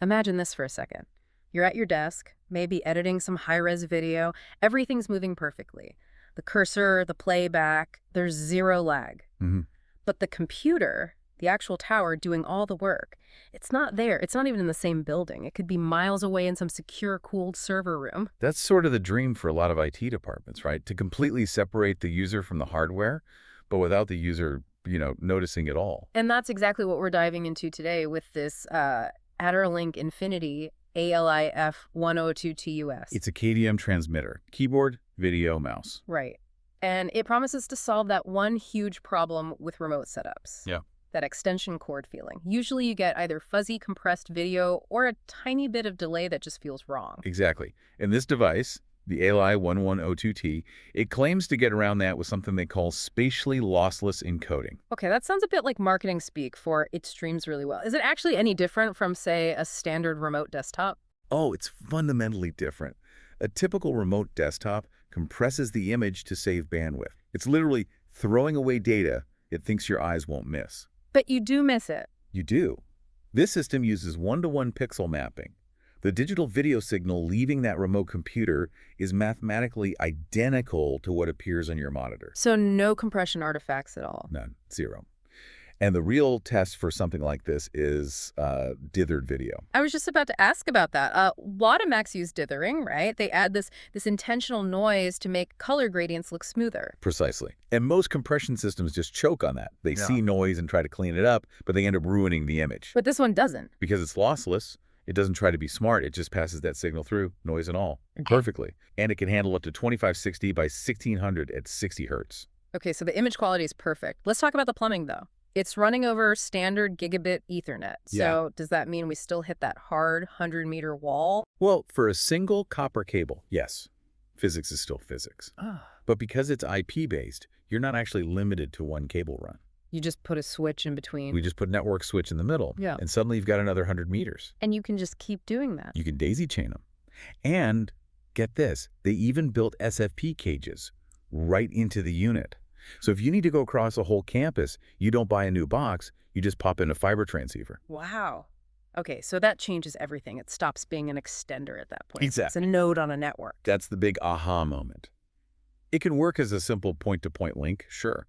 Imagine this for a second. You're at your desk, maybe editing some high-res video. Everything's moving perfectly. The cursor, the playback, there's zero lag. But the computer, the actual tower doing all the work, it's not there. It's not even in the same building. It could be miles away in some secure, cooled server room. That's sort of the dream for a lot of IT departments, right? To completely separate the user from the hardware, but without the user, noticing it all. And that's exactly what we're diving into today with this AdderLink Infinity ALIF1102T-US. It's a KVM transmitter, keyboard, video, mouse. Right. And it promises to solve that one huge problem with remote setups. Yeah. That extension cord feeling. Usually you get either fuzzy compressed video or a tiny bit of delay that just feels wrong. Exactly. And this device, the ALI1102T, it claims to get around that with something they call spatially lossless encoding. Okay, that sounds a bit like marketing speak for it streams really well. Is it actually any different from, say, a standard remote desktop? Oh, it's fundamentally different. A typical remote desktop compresses the image to save bandwidth. It's literally throwing away data it thinks your eyes won't miss. But you do miss it. You do. This system uses one-to-one pixel mapping. The digital video signal leaving that remote computer is mathematically identical to what appears on your monitor. So no compression artifacts at all? None. Zero. And the real test for something like this is dithered video. I was just about to ask about that. A lot of Macs use dithering, right? They add this intentional noise to make color gradients look smoother. Precisely. And most compression systems just choke on that. They see noise and try to clean it up, but they end up ruining the image. But this one doesn't. Because it's lossless, it doesn't try to be smart. It just passes that signal through, noise and all, perfectly. And it can handle up to 2560 by 1600 at 60 hertz. Okay, so the image quality is perfect. Let's talk about the plumbing, though. It's running over standard gigabit Ethernet. So does that mean we still hit that hard 100-meter wall? Well, for a single copper cable, yes. Physics is still physics. But because it's IP-based, you're not actually limited to one cable run. You just put a switch in between. We just put a network switch in the middle. Yeah. And suddenly you've got another 100 meters. And you can just keep doing that. You can daisy chain them. And get this, they even built SFP cages right into the unit. So if you need to go across a whole campus, you don't buy a new box, you just pop in a fiber transceiver. Wow. Okay, so that changes everything. It stops being an extender at that point. Exactly. It's a node on a network. That's the big aha moment. It can work as a simple point-to-point link, sure.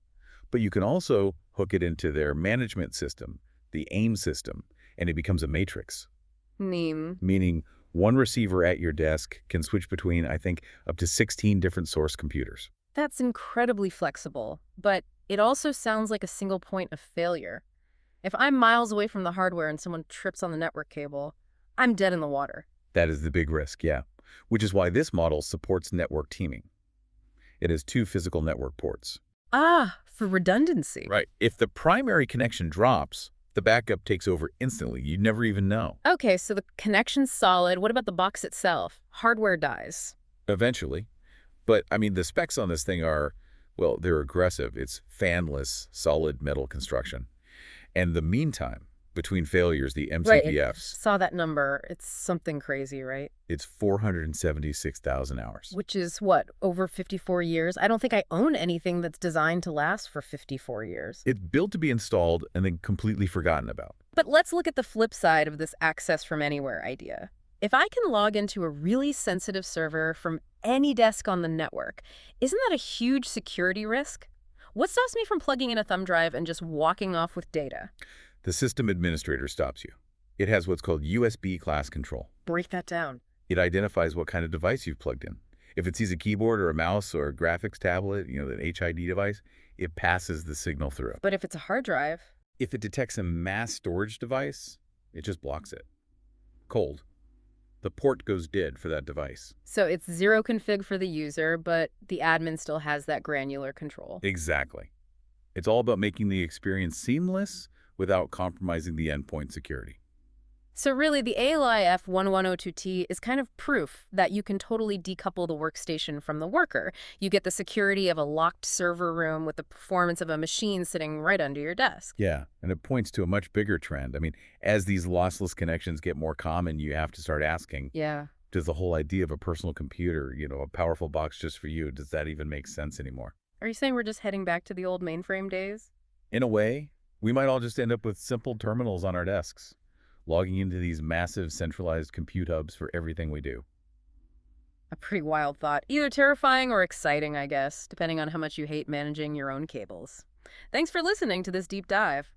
But you can also hook it into their management system, the AIM system, and it becomes a matrix. Meaning one receiver at your desk can switch between, I think, up to 16 different source computers. That's incredibly flexible, but it also sounds like a single point of failure. If I'm miles away from the hardware and someone trips on the network cable, I'm dead in the water. That is the big risk, yeah. Which is why this model supports network teaming. It has 2 physical network ports. Ah, for redundancy. Right. If the primary connection drops, the backup takes over instantly. You'd never even know. Okay, so the connection's solid. What about the box itself? Hardware dies. Eventually. But, I mean, the specs on this thing are, well, they're aggressive. It's fanless, solid metal construction. And the meantime between failures, the MCBFs. Right, saw that number. It's something crazy, right? It's 476,000 hours. Which is, what, over 54 years? I don't think I own anything that's designed to last for 54 years. It's built to be installed and then completely forgotten about. But let's look at the flip side of this access from anywhere idea. If I can log into a really sensitive server from any desk on the network, isn't that a huge security risk? What stops me from plugging in a thumb drive and just walking off with data? The system administrator stops you. It has what's called USB class control. Break that down. It identifies what kind of device you've plugged in. If it sees a keyboard or a mouse or a graphics tablet, an HID device, it passes the signal through. But if it's a hard drive? If it detects a mass storage device, it just blocks it. Cold. The port goes dead for that device. So it's zero config for the user, but the admin still has that granular control. Exactly. It's all about making the experience seamless without compromising the endpoint security. So really, the ALIF1102T is kind of proof that you can totally decouple the workstation from the worker. You get the security of a locked server room with the performance of a machine sitting right under your desk. Yeah, and it points to a much bigger trend. I mean, as these lossless connections get more common, you have to start asking, does the whole idea of a personal computer, a powerful box just for you, does that even make sense anymore? Are you saying we're just heading back to the old mainframe days? In a way, we might all just end up with simple terminals on our desks. logging into these massive centralized compute hubs for everything we do. A pretty wild thought. Either terrifying or exciting, I guess, depending on how much you hate managing your own cables. Thanks for listening to this deep dive.